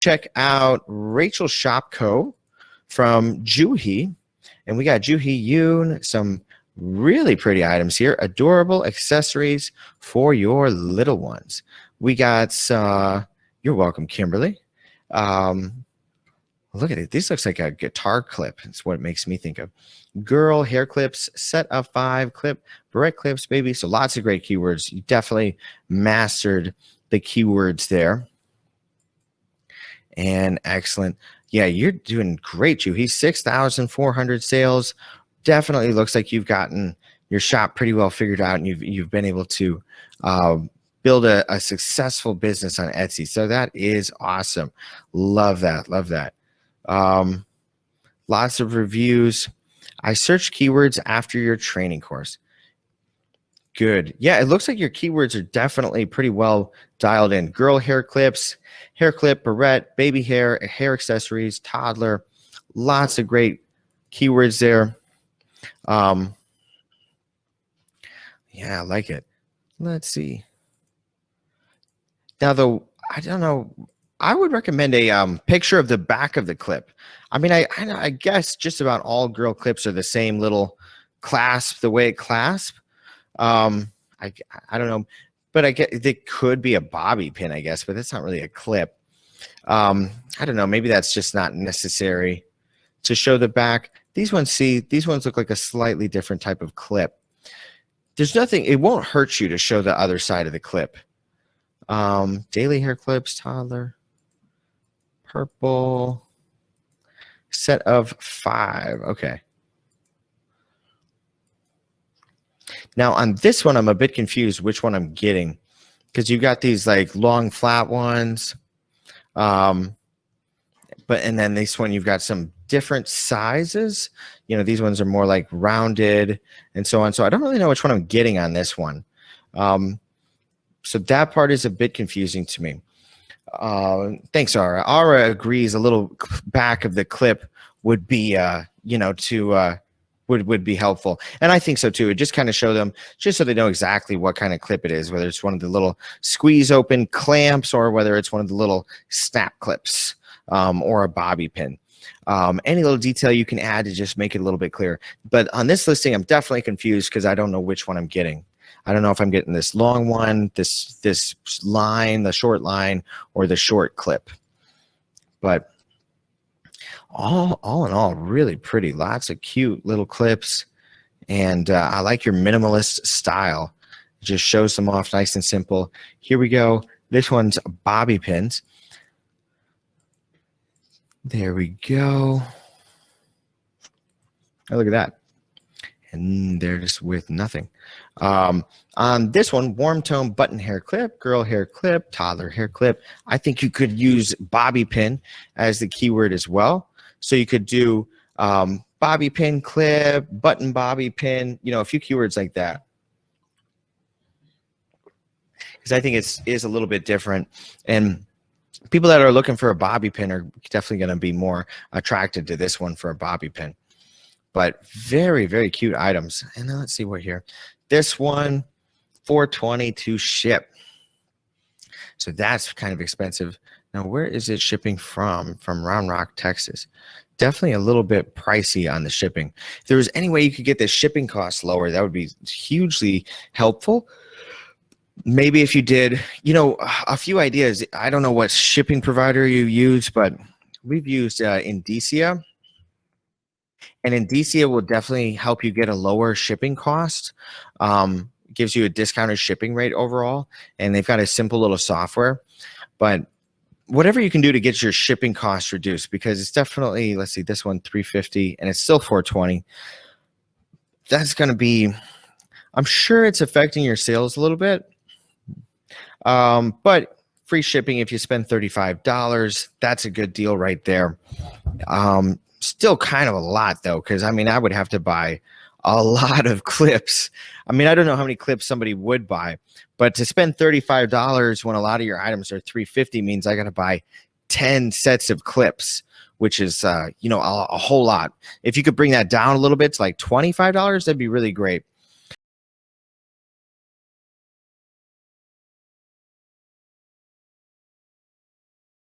check out Rachel Shopko from Juhi. And we got Juhi Yoon, some really pretty items here. Adorable accessories for your little ones. We got, you're welcome, Kimberly. Look at it. This looks like a guitar clip. It's what it makes me think of. Girl hair clips, set of 5 clip, barrette clips, baby. So lots of great keywords. You definitely mastered the keywords there. And excellent. Yeah, you're doing great, Juhi. 6,400 sales. Definitely looks like you've gotten your shop pretty well figured out, and you've been able to build a successful business on Etsy. So that is awesome. Love that. Love that. Lots of reviews. I searched keywords after your training course. Good. Yeah, it looks like your keywords are definitely pretty well dialed in. Girl hair clips, hair clip, barrette, baby hair, hair accessories, toddler. Lots of great keywords there. Yeah, I like it. Let's see. Now, though, I don't know. I would recommend a picture of the back of the clip. I mean, I guess just about all girl clips are the same little clasp, the way it clasps. I don't know, but I get it could be a bobby pin, I guess, but that's not really a clip. I don't know. Maybe that's just not necessary to show the back. These ones look like a slightly different type of clip. There's nothing. It won't hurt you to show the other side of the clip. Daily hair clips, toddler, purple, set of 5. Okay. Now on this one, I'm a bit confused which one I'm getting, because you got these like long flat ones, and then this one you've got some different sizes. You know, these ones are more like rounded and so on. So I don't really know which one I'm getting on this one. So that part is a bit confusing to me. Thanks, Ara. Ara agrees a little back of the clip would be, would be helpful. And I think so too. It just kind of show them, just so they know exactly what kind of clip it is, whether it's one of the little squeeze open clamps or whether it's one of the little snap clips, or a bobby pin. Any little detail you can add to just make it a little bit clearer. But on this listing, I'm definitely confused because I don't know which one I'm getting. I don't know if I'm getting this long one, this line, the short line, or the short clip. But all in all, really pretty. Lots of cute little clips. And I like your minimalist style. It just shows them off nice and simple. Here we go. This one's bobby pins. There we go. Oh, look at that. And they're just with nothing. On this one, warm tone button hair clip, girl hair clip, toddler hair clip. I think you could use bobby pin as the keyword as well. So you could do bobby pin clip, button bobby pin, you know, a few keywords like that. Because I think it is a little bit different. And people that are looking for a bobby pin are definitely going to be more attracted to this one for a bobby pin. But very, very cute items. And then let's see what here. This one, $420 to ship. So that's kind of expensive. Now, where is it shipping from? From Round Rock, Texas. Definitely a little bit pricey on the shipping. If there was any way you could get the shipping costs lower, that would be hugely helpful. Maybe if you did, you know, a few ideas. I don't know what shipping provider you use, but we've used Indicia. And Indicia will definitely help you get a lower shipping cost. Gives you a discounted shipping rate overall. And they've got a simple little software. But whatever you can do to get your shipping costs reduced, because it's definitely, let's see, this one $350 and it's still $420. That's going to be, I'm sure it's affecting your sales a little bit. But free shipping if you spend $35, that's a good deal right there. Still kind of a lot though, because I mean, I would have to buy a lot of clips. I mean, I don't know how many clips somebody would buy, but to spend $35 when a lot of your items are $350 means I got to buy 10 sets of clips, which is, you know, a whole lot. If you could bring that down a little bit to like $25, that'd be really great.